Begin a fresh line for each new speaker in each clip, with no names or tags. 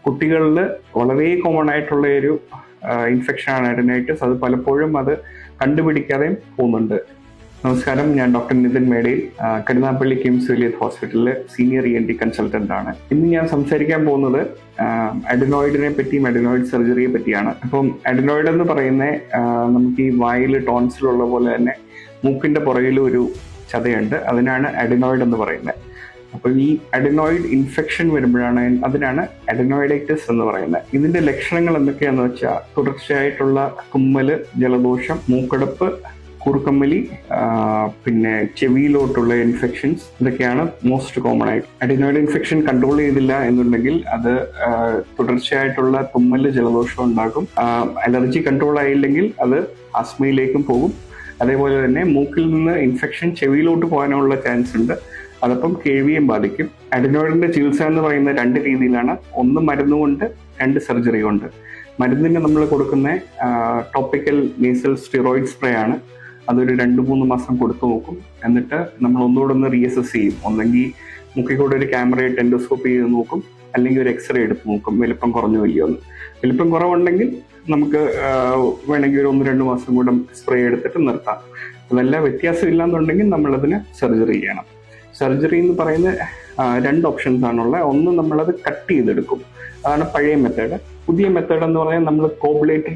കുട്ടികളിൽ വളരെ കോമൺ ആയിട്ടുള്ള ഒരു ഇൻഫെക്ഷനാണ് അഡിനൈറ്റിസ്. അത് പലപ്പോഴും അത് കണ്ടുപിടിക്കാതെയും പോകുന്നുണ്ട്. നമസ്കാരം, ഞാൻ ഡോക്ടർ നിതിൻ മേഡയിൽ, കരുനാഗപ്പള്ളി കിംസ് വില്യത്ത് ഹോസ്പിറ്റലിലെ സീനിയർ ENT കൺസൾട്ടന്റ് ആണ്. ഇന്ന് ഞാൻ സംസാരിക്കാൻ പോകുന്നത് അഡിനോയിഡിനെ പറ്റിയും അഡിനോയിഡ് സർജറിയെ പറ്റിയാണ്. അപ്പം അഡിനോയിഡ് എന്ന് പറയുന്ന നമുക്ക് ഈ വായിൽ ടോൺസിലുള്ള പോലെ തന്നെ മൂക്കിന്റെ പുറകിലും ഒരു ചതയുണ്ട്. അതിനാണ് അഡിനോയിഡ് എന്ന് പറയുന്നത്. അപ്പോൾ ഈ അഡിനോയിഡ് ഇൻഫെക്ഷൻ വരുമ്പോഴാണ് അതിനാണ് അഡിനോയിഡൈറ്റിസ് എന്ന് പറയുന്നത്. ഇതിന്റെ ലക്ഷണങ്ങൾ എന്തൊക്കെയാന്ന് വെച്ചാൽ തുടർച്ചയായിട്ടുള്ള തുമ്മല്, ജലദോഷം, മൂക്കടപ്പ്, കൂർക്കമ്പലി, പിന്നെ ചെവിയിലോട്ടുള്ള ഇൻഫെക്ഷൻസ്, ഇതൊക്കെയാണ് മോസ്റ്റ് കോമൺ ആയിട്ട്. അഡിനോയിഡ് ഇൻഫെക്ഷൻ കൺട്രോൾ ചെയ്തില്ല എന്നുണ്ടെങ്കിൽ അത് തുടർച്ചയായിട്ടുള്ള തുമ്മല്, ജലദോഷം ഉണ്ടാകും. അലർജി കൺട്രോൾ ആയില്ലെങ്കിൽ അത് ആസ്മയിലേക്കും പോകും. അതേപോലെ തന്നെ മൂക്കിൽ നിന്ന് ഇൻഫെക്ഷൻ ചെവിയിലോട്ട് പോകാനുള്ള ചാൻസ് ഉണ്ട്. അതപ്പം കേൾവിയും ബാധിക്കും. അഡിനോയിഡിന്റെ ചികിത്സ എന്ന് പറയുന്ന രണ്ട് രീതിയിലാണ്. ഒന്ന് മരുന്നുകൊണ്ട്, രണ്ട് സർജറി കൊണ്ട്. മരുന്നിന് നമ്മൾ കൊടുക്കുന്ന ടോപ്പിക്കൽ നേസൽ സ്റ്റിറോയിഡ് സ്പ്രേ ആണ്. അതൊരു 2-3 മാസം കൊടുത്തു നോക്കും. എന്നിട്ട് നമ്മൾ ഒന്നുകൂടെ റീഅസസ് ചെയ്യും. ഒന്നെങ്കിൽ മുക്കിൽ കൂടെ ഒരു ക്യാമറയിട്ട് എൻഡോസ്കോപ്പി ചെയ്ത് നോക്കും, അല്ലെങ്കിൽ ഒരു എക്സ്റേ എടുത്ത് നോക്കും വലിപ്പം കുറഞ്ഞു വലിയോന്ന്. വലിപ്പം കുറവുണ്ടെങ്കിൽ നമുക്ക് വേണമെങ്കിൽ ഒരു 1-2 മാസം കൂടെ സ്പ്രേ എടുത്തിട്ട് നിർത്താം. അതല്ല വ്യത്യാസം ഇല്ലാന്നുണ്ടെങ്കിൽ നമ്മളതിന് സർജറി ചെയ്യണം. സർജറി എന്ന് പറയുന്ന 2 ഓപ്ഷൻസ് ആണുള്ളത്. ഒന്ന്, നമ്മളത് കട്ട് ചെയ്തെടുക്കും. അതാണ് പഴയ മെത്തേഡ്. പുതിയ മെത്തേഡ് എന്ന് പറഞ്ഞാൽ നമ്മൾ കോബുലേറ്റർ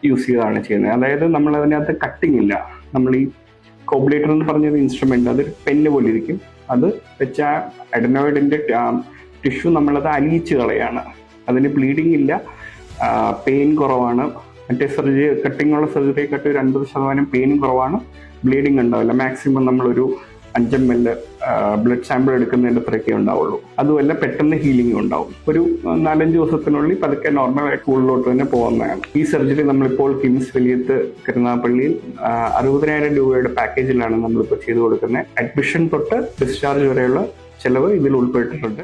യൂസ് ചെയ്താണ് ചെയ്യുന്നത്. അതായത് നമ്മൾ അതിനകത്ത് കട്ടിങ് ഇല്ല. നമ്മൾ ഈ കോബുലേറ്റർ എന്ന് പറഞ്ഞൊരു ഇൻസ്ട്രുമെന്റ്, അതൊരു പെന്ന് പോലെ ഇരിക്കും. അത് വെച്ച അഡിനോയിഡിന്റെ ടിഷ്യൂ നമ്മളത് അലിയിച്ച് കളയാണ്. അതിന് ബ്ലീഡിങ് ഇല്ല, പെയിൻ കുറവാണ്. മറ്റേ സർജറി, കട്ടിങ് ഉള്ള സർജറിയെക്കാട്ട് ഒരു 50% പെയിനും കുറവാണ്, ബ്ലീഡിങ് ഉണ്ടാവില്ല. മാക്സിമം നമ്മളൊരു 5 ml ബ്ലഡ് സാമ്പിൾ എടുക്കുന്നതിന്റെ അത്രയൊക്കെ ഉണ്ടാവുള്ളൂ. അതുമല്ല പെട്ടെന്ന് ഹീലിംഗ് ഉണ്ടാവും. ഒരു 4-5 ദിവസത്തിനുള്ളിൽ പതുക്കെ നോർമൽ ആയിട്ട് സ്കൂളിലോട്ട് തന്നെ പോകുന്നതാണ്. ഈ സർജറി നമ്മളിപ്പോൾ കിംസ് വില്യത്ത് കരുനാഗപ്പള്ളിയിൽ 60,000 രൂപയുടെ പാക്കേജിലാണ് നമ്മളിപ്പോൾ ചെയ്തു കൊടുക്കുന്നത്. അഡ്മിഷൻ തൊട്ട് ഡിസ്ചാർജ് വരെയുള്ള ചെലവ് ഇതിൽ ഉൾപ്പെട്ടിട്ടുണ്ട്.